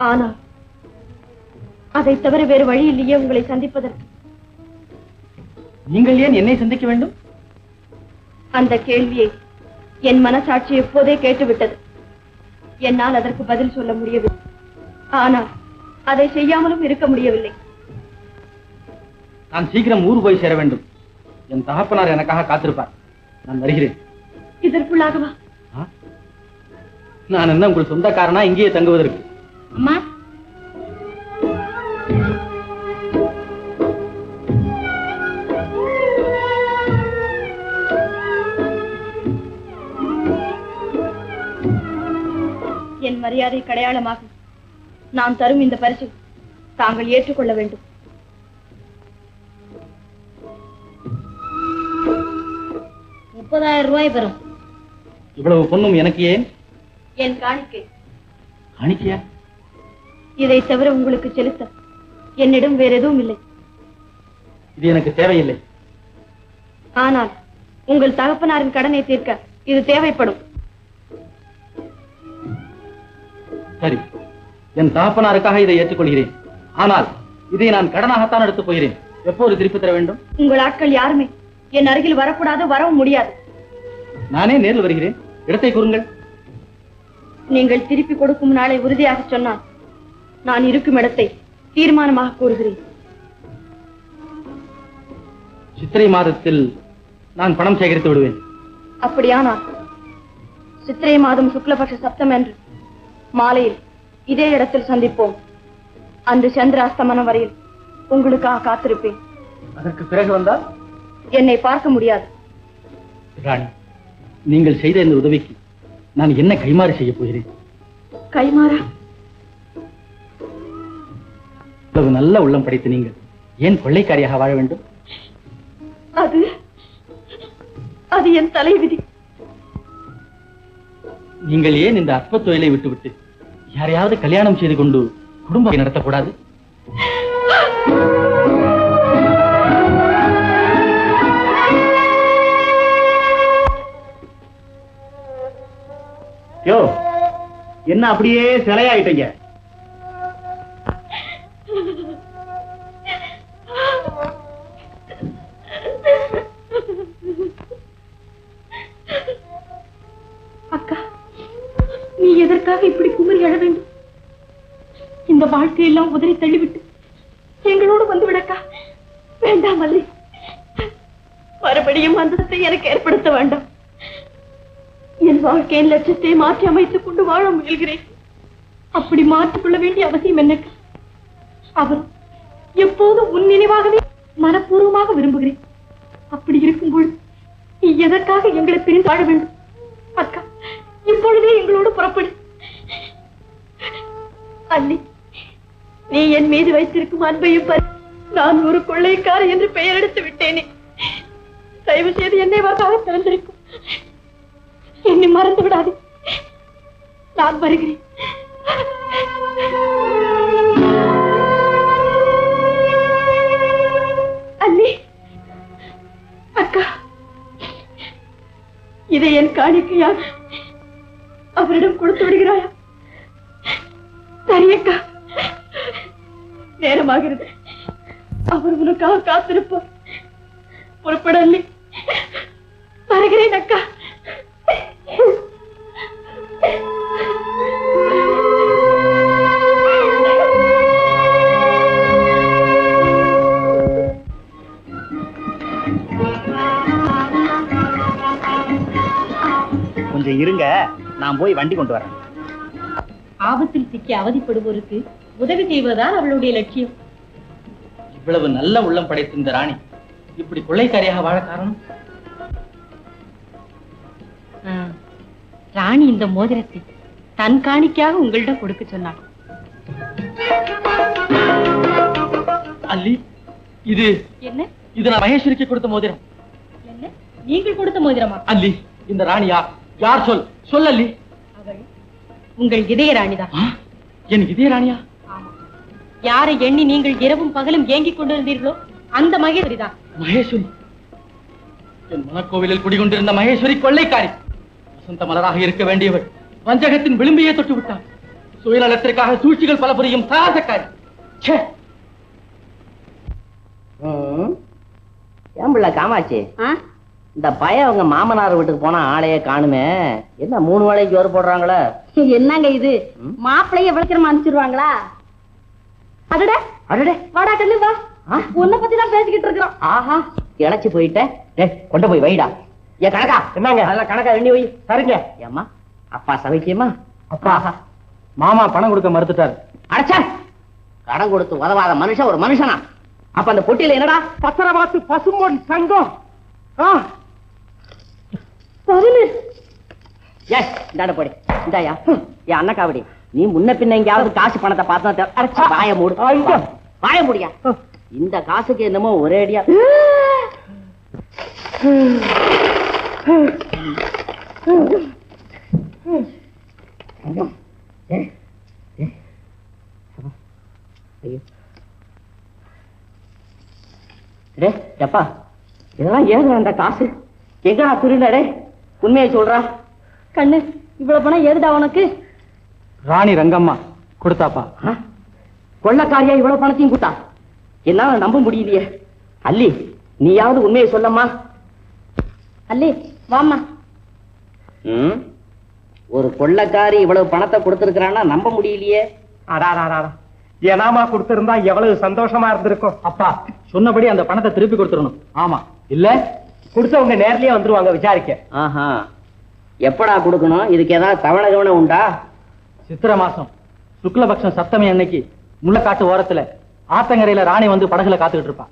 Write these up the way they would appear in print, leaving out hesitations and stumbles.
ஆனா அதை தவிர வேறு வழி இல்லையே உங்களை சந்திப்பதற்கு. நீங்கள் ஏன் என்னை சந்திக்க வேண்டும்? அந்த கேள்வியை என் மனசாட்சி எப்போதே கேட்டுவிட்டது. என்னால் அதற்கு பதில் சொல்ல முடியவில்லை. ஆனால் அதை செய்யாமலும் இருக்க முடியவில்லை. நான் சீக்கிரம் ஊர் போய் சேர வேண்டும். என் தகப்பனார் எனக்காக காத்திருப்பார். நான் வருகிறேன். இதற்குள்ளாகவா? நான் என்ன உங்கள் சொந்தக்காரனா இங்கேயே தங்குவதற்கு? அம்மா, என் மரியாதை அடையாளமாக நான் தரும் இந்த பரிசு தாங்கள் ஏற்றுக்கொள்ள வேண்டும். ₹30,000 பெறும். இவ்வளவு பொண்ணும் எனக்கு ஏன்? என் காணிக்கை. காணிக்கையா? இதை தவிர உங்களுக்கு செலுத்த என்னிடம் வேற எதுவும் இல்லை. இது எனக்கு தேவையில்லை. ஆனால் உங்கள் தகப்பனாரின் கடனை தீர்க்க இது தேவைப்படும். சரி, என் தகப்பனாருக்காக இதை ஏற்றுக்கொள்கிறேன். ஆனால் இதை நான் கடனாகத்தான் எடுத்துப் போகிறேன். எப்போது திருப்பி தர வேண்டும்? உங்கள் ஆட்கள் யாருமே என் அருகில் வரக்கூடாது, வரவும் முடியாது. நானே நேரில் வருகிறேன். இடத்தை கூறுங்கள். நீங்கள் திருப்பி கொடுக்கும் நாளை உறுதியாக சொன்னால் நான் இருக்கும் இடத்தை தீர்மானமாக கூறுகிறேன். சித்திரை மாதத்தில் நான் பணம் சேகரித்து விடுவேன். அப்படியானால் சித்திரை மாதம் சுக்லபக்ஷ சப்தம் என்று மாலையில் இதே இடத்தில் சந்திப்போம். அன்று சந்திராஸ்தமனம் வரையில் உங்களுக்காக காத்திருப்பேன். அதற்கு பிறகு வந்தால் என்னை பார்க்க முடியாது. ராணி, நீங்கள் செய்த இந்த உதவிக்கு நான் என்ன கைமாறு செய்ய போகிறேன்? கைமாறா? இவ்வளவு நல்ல உள்ளம் படைத்து நீங்கள் ஏன் கொள்ளைக்காரியாக வாழ வேண்டும்? அது என் தலைவிதி. நீங்கள் ஏன் இந்த அற்ப தொழிலை விட்டுவிட்டு யாரையாவது கல்யாணம் செய்து கொண்டு குடும்பத்தை நடத்தக்கூடாது? யோ, என்ன அப்படியே சிலையாயிட்டீங்க? அக்கா, நீ எதற்காக இப்படி குமரி எழ வேண்டும்? இந்த வாழ்க்கையெல்லாம் உதறி தள்ளிவிட்டு எங்களோடு வந்து விடக்கா. வேண்டாம் அல்லி, மறுபடியும் அந்தத்தை எனக்கு ஏற்படுத்த வேண்டாம். என் வாழ்க்கையின் லட்சத்தை மாற்றி அமைத்துக் கொண்டு வாழ முயல்கிறேன். அப்படி மாற்றிக்கொள்ள வேண்டிய அவசியம் எனக்கு. அவர் எப்போதும் உன் நினைவாகவே மனப்பூர்வமாக விரும்புகிறேன். அப்படி இருக்கும் பொழுது நீ எதற்காக எங்களை பிரிந்து வாழ வேண்டும்? அக்கா, இப்பொழுதே எங்களோடு புறப்படு. அல்லி, நீ என் மீது வைத்திருக்கும் அன்பையும் நான் ஒரு கொள்ளைக்கார என்று பெயர் எடுத்து விட்டேனே. தயவு செய்து என்னை வாக்காக திறந்திருக்கும். என்னை மறந்து விடாது. நான் வருகிறேன். அல்லி, அக்கா, இதை என் காணிக்கையாக அவரிடம் கொடுத்து விடுகிறாயா? சரியக்கா, நேரமாகிறது. அவர் உனக்காக காத்திருப்பார். புறப்பட அல்லி. வருகிறேன் அக்கா. கொஞ்சம் இருங்க, நான் போய் வண்டி கொண்டு வரேன். ஆபத்தில் சிக்கி அவதிப்படுவோருக்கு உதவி செய்வதுதான் அவளுடைய லட்சியம். இவ்வளவு நல்ல உள்ளம் படைத்த இந்த ராணி இப்படி கொள்ளைக்காரியாக வாழ காரணம்? ராணி இந்த மோதிரத்தை தன் காணிக்கையாக உங்களிடம் கொடுக்க சொன்னாள். அல்லி, இது என்ன? இது நான் மகேஸ்வரிக்கு கொடுத்த மோதிரம். என்ன, நீங்கள் கொடுத்த மோதிரமா? அல்லி, இந்த ராணி யார்? சொல் அல்லி. அவள் உங்கள் இதய ராணிதான். என் இதய ராணியா? யாரை எண்ணி நீங்கள் இரவும் பகலும் ஏங்கிக் கொண்டிருந்தீர்களோ அந்த மகேஸ்வரி தான். மகேஸ்வரி? என் மனக்கோவிலில் குடிகொண்டிருந்த மகேஸ்வரி கொள்ளைக்காரி. வசந்த மலராக இருக்க வேண்டியவள் வஞ்சகத்தின் விளிம்பையே தொட்டு விட்டாள். சுயநலத்திற்காக சூழ்ச்சிகள் பல புரியும் சாசக்காரி. ஏன் பிள்ளை காமாச்சு, இந்த பையன் அவங்க மாமனார் வீட்டுக்கு போனா ஆளையே காணுமே, என்ன 3 வேளைக்கு ஜோறு போடுறாங்களே? என்னங்க இது, மாப்பிள்ளைய விளக்கிறமா அனுப்பிச்சிருவாங்களா? அடடே அடடே, வாடா கண்ணு வா, உன்னை பத்தி தான் பேசிக்கிட்டு இருக்கிறோம். ஆஹா, இழைச்சு போயிட்டேன். கொண்டு போய் வைடா. ஏன் கணக்கா? என்னங்க அதெல்லாம் கணக்கா எண்ணி வை. சரிங்க. ஏம்மா அப்பா சமைக்கியமா? அப்பா, மாமா பணம் கொடுக்க மறுத்துட்டார். அடைச்சா, கடன் கொடுத்து உதவாத மனுஷன் ஒரு மனுஷனா? அப்ப அந்த பொட்டியில என்னடா? பத்திரவாத்து பசும்பொன் சங்கம். இந்தாட போடி. இந்தாயா என் அண்ணா காவடி, நீ முன்ன பின்ன எங்கேயாவது காசு பணத்தை பார்த்தா வாய மூடு. வாய முடியா? இந்த காசுக்கு என்னமோ ஒரே அடியா. எப்பா இதெல்லாம் ஏது அந்த காசு? எங்க திருடே உண்மையை சொல்றா? கண்ணு, இவ்வளவு பணம் ஏதுடா உனக்கு? ராணி ரங்கம்மா கொடுத்தாப்பா. கொள்ளக்காரியா இவ்வளவு பணத்தையும் கொடுத்தா? என்னால நம்ப முடியலையே. அல்லி, நீயாவது உண்மையை சொல்லம்மா. அல்லி வாமா. ஒரு கொள்ளக்காரி இவ்வளவு பணத்தை கொடுத்திருக்கிறான்னா நம்ப முடியலையே. ஏனாமா கொடுத்திருந்தா எவ்வளவு சந்தோஷமா இருந்திருக்கும். அப்பா சொன்னபடி அந்த பணத்தை திருப்பி கொடுத்துடணும். ஆமா, இல்ல கொடுத்தவங்க நேர்லயே வந்துருவாங்க விசாரிக்க. ஆஹா, எப்படா கொடுக்கணும்? இதுக்கு ஏதாவது தவணை கவனை உண்டா? சித்திர மாசம் சுக்லபக்ஷம் சப்தமி அன்னைக்கு முள்ளக்காட்டு ஓரத்துல ஆத்தங்கரையில ராணி வந்து படகுல காத்துக்கிட்டு இருப்பா.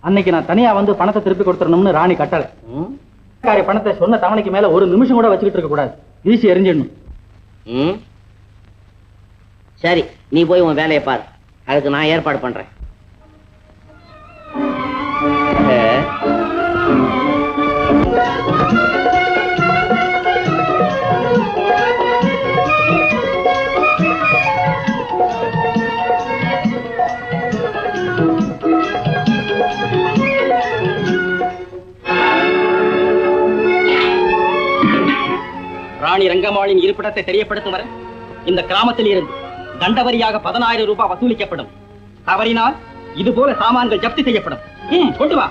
அன்னைக்கு நான் தனியா வந்து பணத்தை திருப்பி கொடுத்துடணும்னு ராணி கட்டளை. பணத்தை சொன்ன தவணைக்கு மேல ஒரு நிமிஷம் கூட வச்சுக்கிட்டு இருக்க கூடாது, வீசி எரிஞ்சிடணும். சரி, நீ போய் உன் வேலையை பாரு, அதுக்கு நான் ஏற்பாடு பண்றேன். ராணி ரங்கம்மாளின் இருப்பிடத்தை தெரியப்படுத்தும் வரை இந்த கிராமத்தில் இருந்து தண்டவரியாக 10,000 ரூபாய் வசூலிக்கப்படும். தவறினால் இதுபோல சாமான்கள் ஜப்தி செய்யப்படும். கொண்டு வா.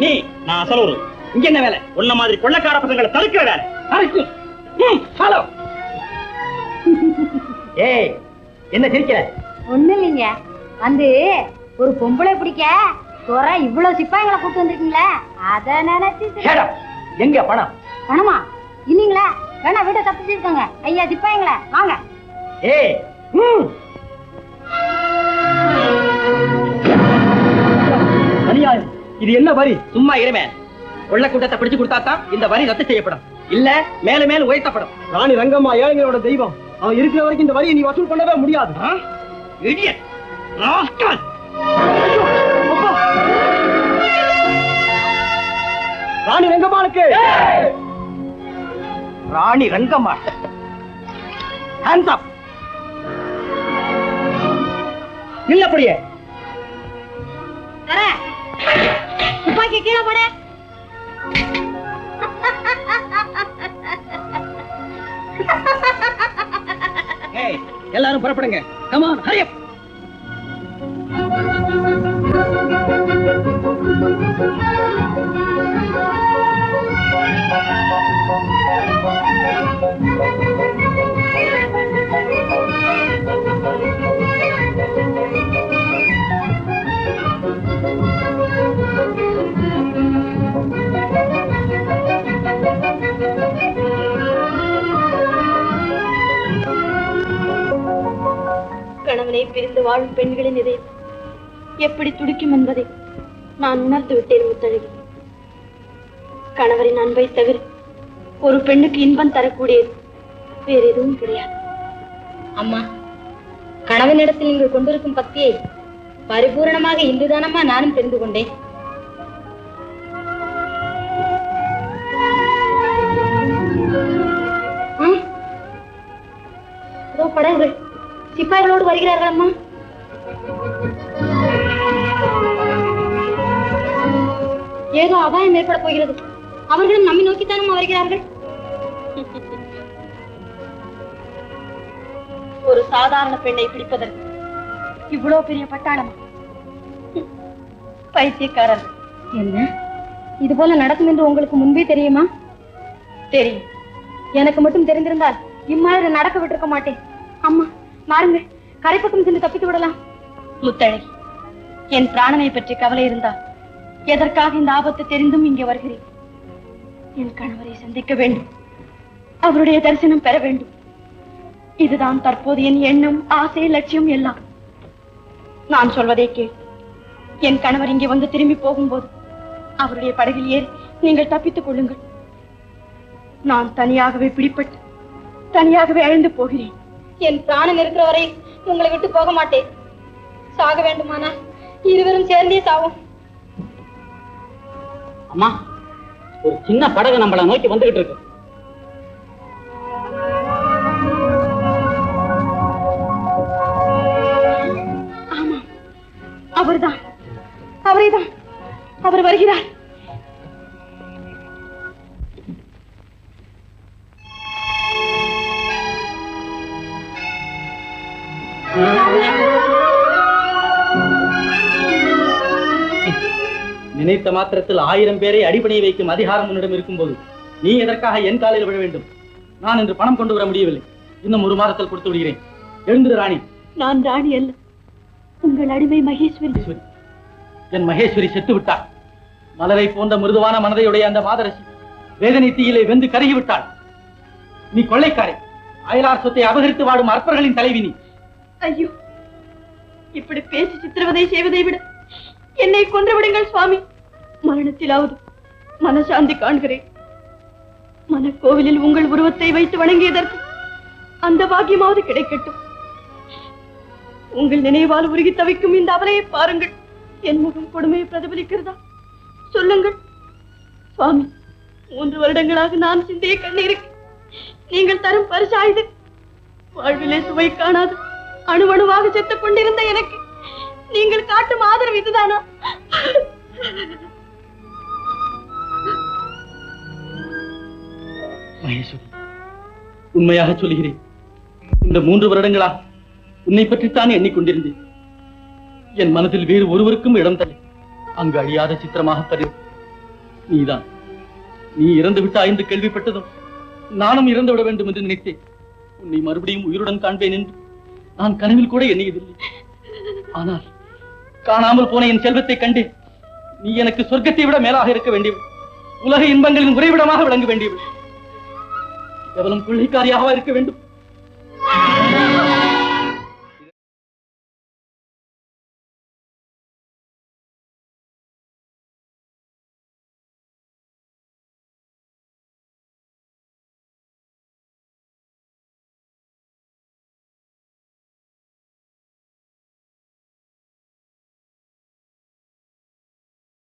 நீ நான் அசலூர், இங்க என்ன வேலை? உன்ன மாதிரி கொள்ளக்கார பசங்களை தடுக்கிற வேலை. ஹலோ. ஏய், என்ன சிரிக்கிற? ஒண்ணு இல்லைங்க, வந்து ஒரு பொம்பளை பிடிக்க துறை இவ்வளவு சிப்பாய்களை கூட்டு வந்திருக்கீங்களே, அத நினைச்சு. எங்க பணம்? பணமா இல்லீங்களா? வேணா வீட்டை தப்பிச்சிருக்காங்க. ஐயா சிப்பாய்ங்களா, வாங்க. ஏய், அநியாயம். இது என்ன வரி? சும்மா இருமே. கொள்ள கூட்டத்தை பிடிச்சு கொடுத்தாத்தான் இந்த வரி ரத்து செய்யப்படும், இல்ல மேல மேல உயர்த்தப்படும். ராணி ரங்கம்மா ஏழைங்களோட தெய்வம். அவன் இருக்கிற வரைக்கும் இந்த வரியை நீ வசூல் பண்ணவே முடியாது. ராணி ரங்கம்மாளுக்கு ராணி ரங்கம்மா ஹேண்ட்ஸ் அப். இல்லப்படியே துப்பாக்கி கீழே போட. எல்லாரும் புறப்படுங்க. கம் ஆன், ஹரி அப். கணவனை பிரிந்து வாழும் பெண்களின் இதயம் எப்படி துடிக்கும் என்பதை நான் உணர்ந்து விட்டேன் முத்தழகி. கணவரின் அன்பை தவிர ஒரு பெண்ணுக்கு இன்பம் தரக்கூடியது வேற எதுவும் கிடையாது. அம்மா, கணவனிடத்தில் நீங்கள் கொண்டிருக்கும் பக்தியை பரிபூரணமாக இன்றுதானம்மா நானும் தெரிந்து கொண்டேன். படகுகள் சிப்பாய்களோடு வருகிறார்கள் அம்மா. ஏதோ அபாயம் ஏற்பட போகிறது. அவர்களும் நம்மை நோக்கித்தானும் வருகிறார்கள். ஒரு சாதாரண பெண்ணை பிடிப்பதற்கு இவ்வளவு பெரிய பட்டாளமா? பைத்தியக்காரர்கள். என்ன இது போல நடக்கும் என்று உங்களுக்கு முன்பே தெரியுமா? தெரியும். எனக்கு மட்டும் தெரிந்திருந்தால் இம்மாதிரி நடக்க விட்டிருக்க மாட்டேன். அம்மா வாருங்கள், கரைப்பக்கம் சென்று தப்பித்து விடலாம். முத்தழகி, என் பிராணனை பற்றி கவலை இருந்தால் எதற்காக இந்த ஆபத்து தெரிந்தும் இங்கே வருகிறேன்? என் கணவரை சந்திக்க வேண்டும், அவருடைய தரிசனம் பெற வேண்டும். இதுதான் தற்போது என் எண்ணம், ஆசை, லட்சியம் எல்லாம். நான் சொல்வதை கேள். என் கணவர் இங்கே வந்து திரும்பி போகும்போது அவருடைய படகில் ஏறி நீங்கள் தப்பித்துக் கொள்ளுங்கள். நான் தனியாகவே பிடிப்பட்டு தனியாகவே அழிந்து போகிறேன். என் பிராணன் இருக்கிற வரை உங்களை விட்டு போக மாட்டேன். சாக வேண்டுமானால் இருவரும் சேர்ந்தே சாவோம். அம்மா, ஒரு சின்ன படகு நம்மள நோக்கி வந்துகிட்டு இருக்கு. ஆமா, அவர்தான், அவரைதான். அவர் வருகிறார். நினைத்த மாத்திரத்தில் 1000 பேரை அடிபணியை வைக்கும் அதிகாரம் உன்னிடம் இருக்கும்போது நீ எதற்காக என் காலில் விழ வேண்டும்? நான் இன்று பணம் கொண்டு வர முடியவில்லை. இன்னும் 1 மாதத்தில் கொடுத்து விடுகிறேன். எழுந்திரு ராணி. நான் ராணி அல்ல, உங்கள் அடிமை மகேஸ்வரி. என் மகேஸ்வரி செத்து விட்டாள். மலரை போன்ற மிருதுவான மனதையுடைய அந்த மாதரசி வேதனை தீயிலே வெந்து கருகிவிட்டாள். நீ கொள்ளைக்காரை, அயலார் சொத்தை அபகரித்து வாடும் அற்பர்களின் தலைவி நீ. ஐயோ, இப்படி பேசி சித்திரவதை செய்வதை விட என்னை கொன்று விடுங்கள் சுவாமி. மரணத்திலாவது மனசாந்தி காண்கிறேன். மனக்கோவிலில் உங்கள் உருவத்தை வைத்து வணங்கியதற்கு அந்த பாக்கியமாவது கிடைக்கட்டும். உங்கள் நினைவால் உருகி தவிக்கும் இந்த அவரையை பாருங்கள். என் முகம் கொடுமையை பிரதிபலிக்கிறதா? சொல்லுங்கள் சுவாமி. 3 வருடங்களாக நான் சிந்திய கண்ணீருக்கு நீங்கள் தரும் பரிசாயுது. வாழ்விலே சுவை காணாது அணுவணுவாக செத்துக் கொண்டிருந்த எனக்கு நீங்கள் காட்டும் ஆதரவு இதுதானா? மகேஸ்வரி, உண்மையாக சொல்கிறேன். இந்த 3 வருடங்களா உன்னை பற்றித்தான் எண்ணிக்கொண்டிருந்தேன். என் மனதில் வேறு ஒருவருக்கும் இடம் தர அங்கு அழியாத சித்திரமாக தரு நீதான். நீ இறந்து விட்டாய் என்று கேள்விப்பட்டதும் நானும் இறந்து விட வேண்டும் என்று நினைத்தேன். உன்னை மறுபடியும் உயிருடன் காண்பேன் என்று நான் கனவில் கூட எண்ணியதில்லை. ஆனால் காணாமல் போன என் செல்வத்தை கண்டேன். நீ எனக்கு சொர்க்கத்தை விட மேலாக இருக்க வேண்டியவள், உலக இன்பங்களின் உறைவிடமாக விளங்க வேண்டியவள். கேவலம் கொள்ளைக்காரியாக இருக்க வேண்டும்.